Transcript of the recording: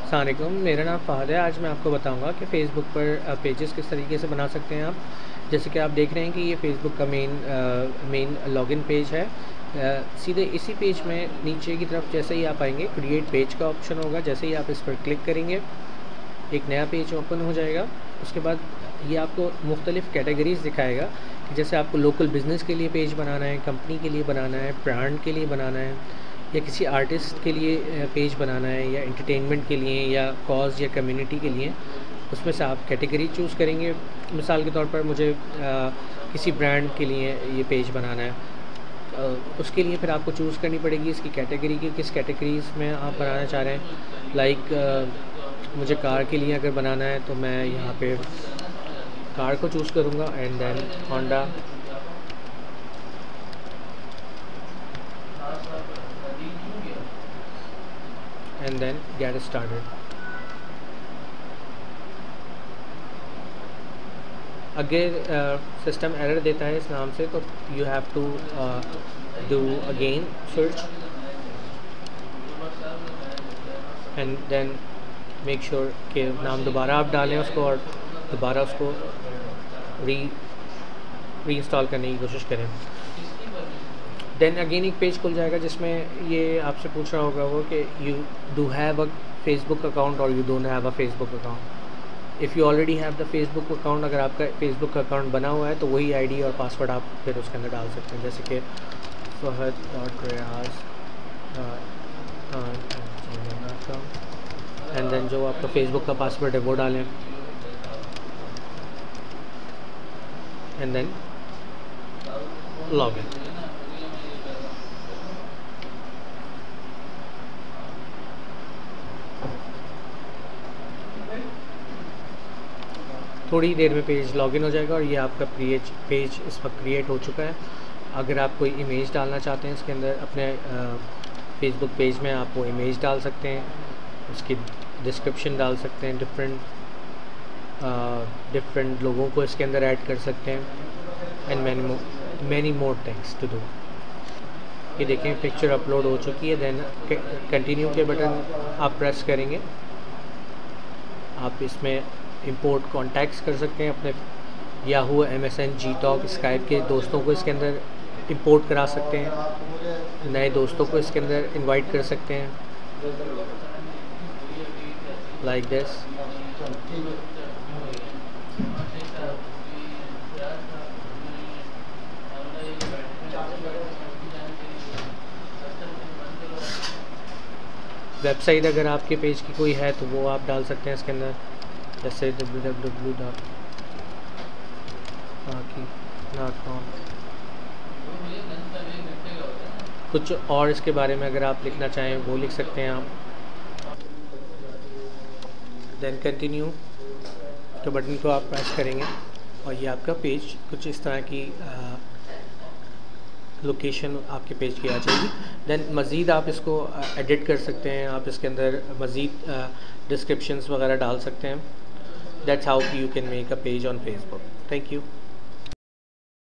अस्सलाम वालेकुम, मेरा नाम फ़हद है। आज मैं आपको बताऊंगा कि फ़ेसबुक पर पेजेस किस तरीके से बना सकते हैं आप। जैसे कि आप देख रहे हैं कि ये फ़ेसबुक का मेन लॉगिन पेज है। सीधे इसी पेज में नीचे की तरफ जैसे ही आप आएंगे क्रिएट पेज का ऑप्शन होगा। जैसे ही आप इस पर क्लिक करेंगे एक नया पेज ओपन हो जाएगा। उसके बाद ये आपको मुख्तलिफ़ कैटेगरीज़ दिखाएगा कि जैसे आपको लोकल बिज़नेस के लिए पेज बनाना है, कंपनी के लिए बनाना है, ब्रांड के लिए बनाना है, या किसी आर्टिस्ट के लिए पेज बनाना है, या एंटरटेनमेंट के लिए, या कॉज या कम्युनिटी के लिए। उसमें से आप कैटेगरी चूज़ करेंगे। मिसाल के तौर पर मुझे किसी ब्रांड के लिए ये पेज बनाना है, उसके लिए फिर आपको चूज़ करनी पड़ेगी इसकी कैटेगरी की, किस कैटेगरीज़ में आप बनाना चाह रहे हैं। मुझे कार के लिए अगर बनाना है तो मैं यहाँ पे कार को चूज़ करूँगा and then Honda, and then get started. अगर सिस्टम एरर देता है इस नाम से तो you have to do again search and then make sure कि नाम दोबारा आप डालें उसको और दोबारा उसको री इंस्टॉल करने की कोशिश करें। देन अगेन एक पेज खुल जाएगा जिसमें ये आपसे पूछ रहा होगा वो कि you do have a Facebook account और you don't have a Facebook account. If you already have the Facebook account, अगर आपका फेसबुक अकाउंट बना हुआ है तो वही आईडी और पासवर्ड आप फिर उसके अंदर डाल सकते हैं। जैसे कि fahad.riaz एंड देन जो आपका फेसबुक का पासवर्ड है वो डालें एंड देन लॉग इन। थोड़ी देर में पेज लॉगिन हो जाएगा और ये आपका पेज इस वक्त क्रिएट हो चुका है। अगर आप कोई इमेज डालना चाहते हैं इसके अंदर अपने फेसबुक पेज में, आप वो इमेज डाल सकते हैं, उसकी डिस्क्रिप्शन डाल सकते हैं, डिफरेंट लोगों को इसके अंदर ऐड कर सकते हैं and many more things to do. ये देखें पिक्चर अपलोड हो चुकी है। देन कंटिन्यू के बटन आप प्रेस करेंगे। आप इसमें इंपोर्ट कॉन्टैक्ट्स कर सकते हैं, अपने याहू, MSN, Gtalk, स्काइप के दोस्तों को इसके अंदर इंपोर्ट करा सकते हैं, नए दोस्तों को इसके अंदर इनवाइट कर सकते हैं लाइक दिस। वेबसाइट अगर आपके पेज की कोई है तो वो आप डाल सकते हैं इसके अंदर, जैसे www.naki.com। कुछ और इसके बारे में अगर आप लिखना चाहें वो लिख सकते हैं आप। देन कंटिन्यू के बटन को आप प्रेस करेंगे और ये आपका पेज कुछ इस तरह की लोकेशन आपके पेज की आ जाएगी। देन मज़ीद आप इसको एडिट कर सकते हैं, आप इसके अंदर मज़ीद डिस्क्रिप्शंस वगैरह डाल सकते हैं। That's how you can make a page on Facebook. Thank you.